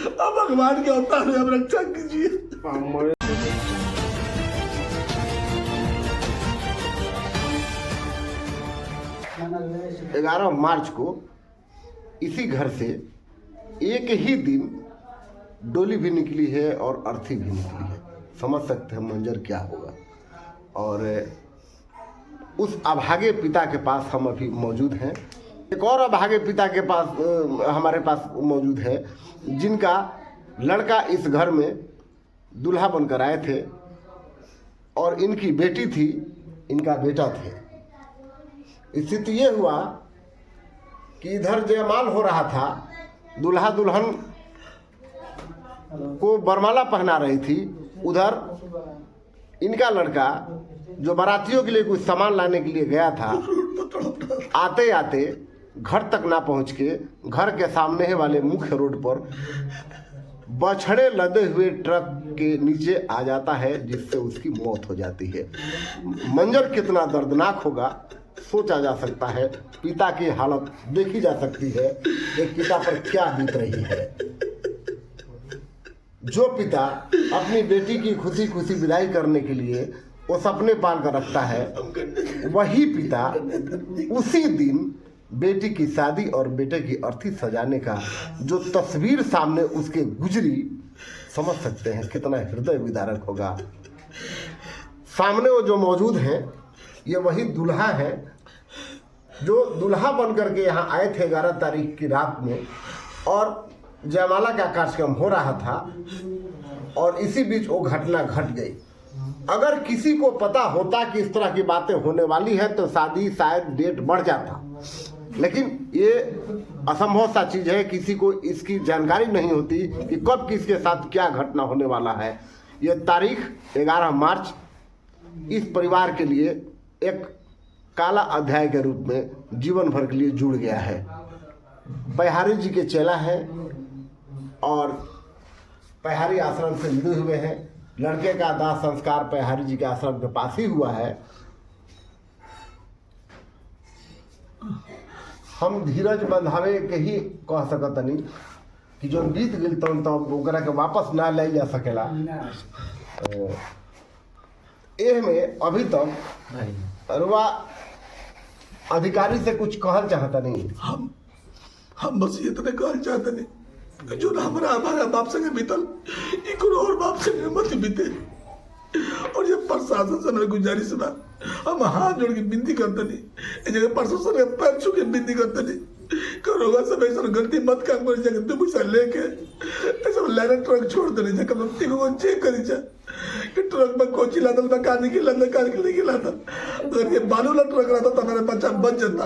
अब भगवान के अवतार है, अब रक्षा कीजिए। 11 मार्च को इसी घर से एक ही दिन डोली भी निकली है और अर्थी भी निकली है। समझ सकते हैं मंजर क्या होगा। और उस अभागे पिता के पास हम अभी मौजूद हैं। एक और अभागे पिता के पास हमारे पास मौजूद है, जिनका लड़का इस घर में दूल्हा बनकर आए थे और इनकी बेटी थी, इनका बेटा थे। स्थिति ये हुआ कि इधर जयमाल हो रहा था, दूल्हा दुल्हन को बरमाला पहना रही थी, उधर इनका लड़का जो बारातियों के लिए कुछ सामान लाने के लिए गया था, आते आते घर तक ना पहुंच के घर के सामने वाले मुख्य रोड पर बछड़े लदे हुए ट्रक के नीचे आ जाता है, जिससे उसकी मौत हो जाती है। मंजर कितना दर्दनाक होगा सोचा जा सकता है। पिता की हालत देखी जा सकती है, एक पिता पर क्या बीत रही है। जो पिता अपनी बेटी की खुशी खुशी विदाई करने के लिए वो सपने पाल कर रखता है, वही पिता उसी दिन बेटी की शादी और बेटे की अर्थी सजाने का जो तस्वीर सामने उसके गुजरी, समझ सकते हैं कितना हृदय विदारक होगा। सामने वो जो मौजूद हैं, ये वही दूल्हा है जो दूल्हा बन करके यहाँ आए थे 11 तारीख की रात में, और जयमाला का कार्यक्रम हो रहा था और इसी बीच वो घटना घट गई। अगर किसी को पता होता कि इस तरह की बातें होने वाली है तो शादी शायद डेट बढ़ जाता, लेकिन ये असंभव सा चीज़ है। किसी को इसकी जानकारी नहीं होती कि कब किसके साथ क्या घटना होने वाला है। ये तारीख 11 मार्च इस परिवार के लिए एक काला अध्याय के रूप में जीवन भर के लिए जुड़ गया है। पहाड़ी जी के चेला हैं और पहाड़ी आश्रम से जुड़े हुए हैं। लड़के का दाह संस्कार पहाड़ी जी के आश्रम के पास ही हुआ है। हम धीरज बंधावे के ही कह सकतनी कि जो बीत गई तो ओकरा के वापस ना ले जा सकेला। एह में अभी तक अरुआ अधिकारी से कुछ कहल चाहता नहीं। हम बस इतने कहल चाहते नहीं कि जो हमारा बाप संगे बीतल, एक और बाप संगे मत बीते। और ये प्रशासन से मेरी गुजारिश बा, हम हाथ जोड़ के विनती करते नहीं, इस जगह प्रशासन के पैर छू के विनती करते नहीं, करोगा सब ऐसा गलती मत काम कर जाके दो पैसा लेके ऐसा लाइन ट्रक छोड़ दे नहीं, कम से कम चेक करी जा कि ट्रक में कोची लादल में कहानी की लादल। अगर ये बालू वाला ट्रक रहता तो मेरा बच्चा बच जाता,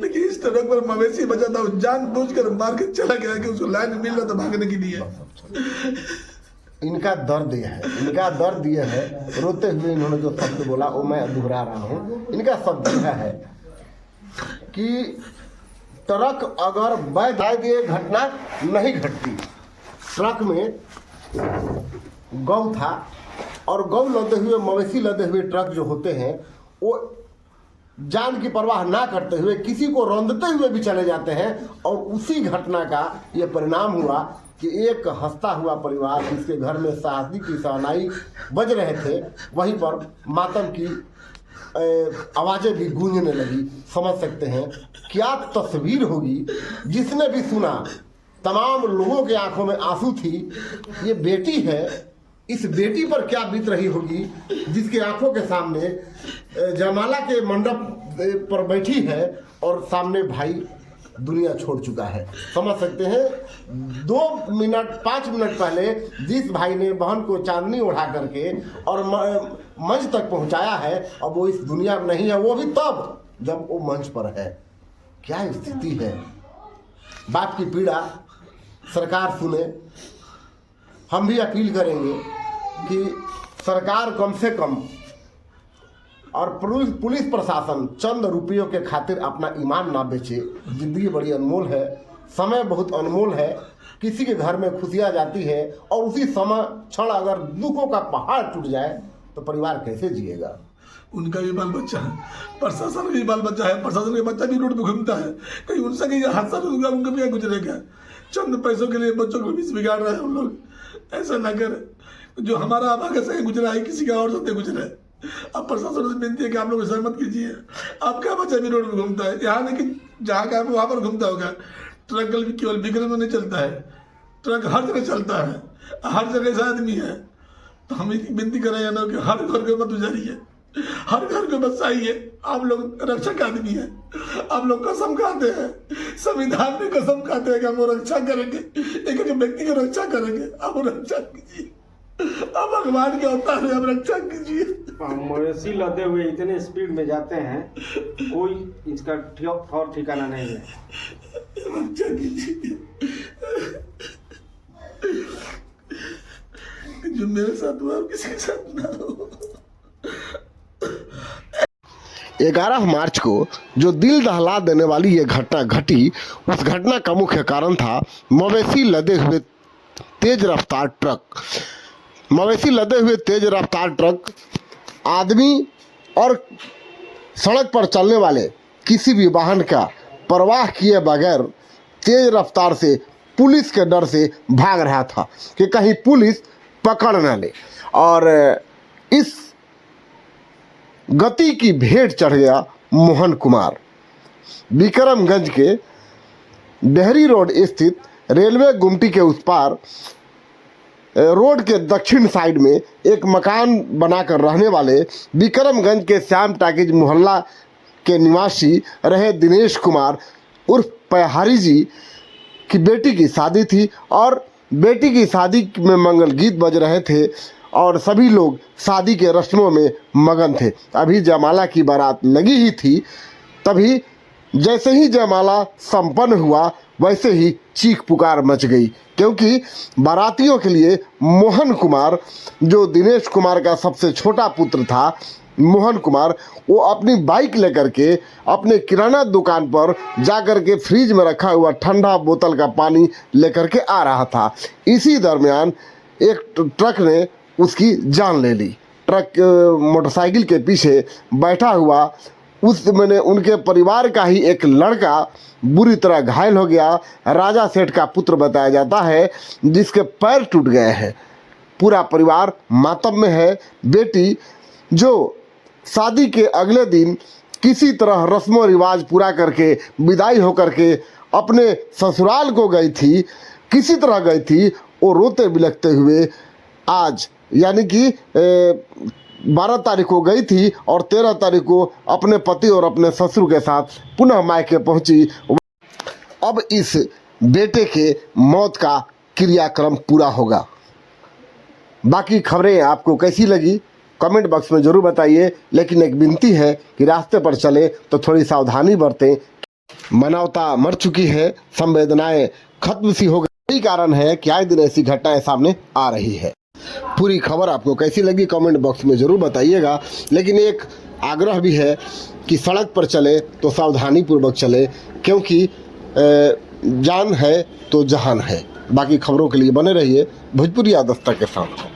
लेकिन इस ट्रक पर मवेशी बचा था, जानबूझकर मार के चला गया कि उसको लाइन मिल रहा था भागने के लिए। इनका दर्द यह है, इनका दर्द यह है, रोते हुए इन्होंने जो शब्द बोला वो मैं दोहरा रहा हूँ। इनका शब्द यह है कि ट्रक अगर शायद ये घटना नहीं घटती। ट्रक में गौ था और गौ लदे हुए, मवेशी लदे हुए ट्रक जो होते हैं वो जान की परवाह ना करते हुए किसी को रौंदते हुए भी चले जाते हैं। और उसी घटना का ये परिणाम हुआ कि एक हंसता हुआ परिवार, जिसके घर में शादी की शहनाई बज रहे थे, वहीं पर मातम की आवाज़ें भी गूंजने लगी। समझ सकते हैं क्या तस्वीर होगी। जिसने भी सुना, तमाम लोगों के आंखों में आंसू थी। ये बेटी है, इस बेटी पर क्या बीत रही होगी जिसके आंखों के सामने जयमाला के मंडप पर बैठी है और सामने भाई दुनिया छोड़ चुका है। समझ सकते हैं 2 मिनट 5 मिनट पहले जिस भाई ने बहन को चांदनी उड़ा करके और मंच तक पहुंचाया है, अब वो इस दुनिया में नहीं है, वो भी तब जब वो मंच पर है। क्या स्थिति है। बाप की पीड़ा सरकार सुने। हम भी अपील करेंगे कि सरकार कम से कम और पुलिस प्रशासन चंद रुपयों के खातिर अपना ईमान ना बेचे। जिंदगी बड़ी अनमोल है, समय बहुत अनमोल है। किसी के घर में खुशियाँ जाती है और उसी समय क्षण अगर दुखों का पहाड़ टूट जाए तो परिवार कैसे जिएगा। उनका भी बाल बच्चा है, प्रशासन का भी बाल बच्चा है, प्रशासन का बच्चा भी रोड पे घूमता है, कहीं उनसे कहीं हादसा भी होगा, उनका भी गुजरेगा। चंद पैसों के लिए बच्चों को भी बिगाड़ रहे हैं हम लोग। ऐसा ना करें। जो हमारा भाग्य से गुजरा है किसी का और साथ गुजरा है। अब प्रशासन से विनती है कि आप लोग सहमत कीजिए। आपका बच्चा भी रोड में घूमता है, यहाँ नहीं कि जहाँ का वहाँ पर घूमता होगा। ट्रक भी केवल विक्रम में नहीं चलता है, ट्रक हर जगह चलता है, हर जगह ऐसा आदमी है। तो हम विनती कर रहे हैं ना कि हर घर को मत उजारिए, हर घर को बचाइए। आप लोग रक्षक आदमी है, आप लोग कसम खाते हैं, संविधान में कसम खाते हैं कि हम वो रक्षा करेंगे, एक एक व्यक्ति की रक्षा करेंगे। आप रक्षा कीजिए, अब भगवान के अवतार है, अब रक्षा कीजिए। मवेशी लदे हुए इतने स्पीड में जाते हैं, कोई इसका ठौर ठिकाना नहीं है। रक्षा कीजिए। जो मेरे साथ हुआ किसी के साथ ना हो। 11 मार्च को जो दिल दहला देने वाली ये घटना घटी, उस घटना का मुख्य कारण था मवेशी लदे हुए तेज रफ्तार ट्रक। मवेशी लदे हुए तेज रफ्तार ट्रक आदमी और सड़क पर चलने वाले किसी भी वाहन का परवाह किए बगैर तेज रफ्तार से पुलिस के डर से भाग रहा था कि कहीं पुलिस पकड़ न ले। और इस गति की भेंट चढ़ गया मोहन कुमार। विक्रमगंज के डेहरी रोड स्थित रेलवे गुमटी के उस पार रोड के दक्षिण साइड में एक मकान बनाकर रहने वाले विक्रमगंज के श्याम टाकीज मोहल्ला के निवासी रहे दिनेश कुमार उर्फ पहाड़ी जी की बेटी की शादी थी और बेटी की शादी में मंगल गीत बज रहे थे और सभी लोग शादी के रस्मों में मगन थे। अभी जयमाला की बारात लगी ही थी, तभी जैसे ही जयमाला संपन्न हुआ वैसे ही चीख पुकार मच गई, क्योंकि बारातियों के लिए मोहन कुमार, जो दिनेश कुमार का सबसे छोटा पुत्र था, मोहन कुमार, वो अपनी बाइक लेकर के अपने किराना दुकान पर जाकर के फ्रिज में रखा हुआ ठंडा बोतल का पानी लेकर के आ रहा था। इसी दरमियान एक ट्रक ने उसकी जान ले ली। ट्रक मोटरसाइकिल के पीछे बैठा हुआ उस मैंने उनके परिवार का ही एक लड़का बुरी तरह घायल हो गया। राजा सेठ का पुत्र बताया जाता है, जिसके पैर टूट गए हैं। पूरा परिवार मातम में है। बेटी जो शादी के अगले दिन किसी तरह रस्मों रिवाज पूरा करके विदाई होकर के अपने ससुराल को गई थी, किसी तरह गई थी, वो रोते बिलखते हुए आज यानी कि 12 तारीख को गई थी और 13 तारीख को अपने पति और अपने ससुर के साथ पुनः मायके पहुंची। अब इस बेटे के मौत का क्रियाक्रम पूरा होगा। बाकी खबरें आपको कैसी लगी कमेंट बॉक्स में ज़रूर बताइए, लेकिन एक विनती है कि रास्ते पर चले तो थोड़ी सावधानी बरतें। मानवता मर चुकी है, संवेदनाएं खत्म सी हो गई। यही कारण है कि आए दिन ऐसी घटनाएं सामने आ रही है। पूरी खबर आपको कैसी लगी कमेंट बॉक्स में ज़रूर बताइएगा, लेकिन एक आग्रह भी है कि सड़क पर चले तो सावधानी पूर्वक चले, क्योंकि जान है तो जहान है। बाकी खबरों के लिए बने रहिए भोजपुरिया दस्तक के साथ।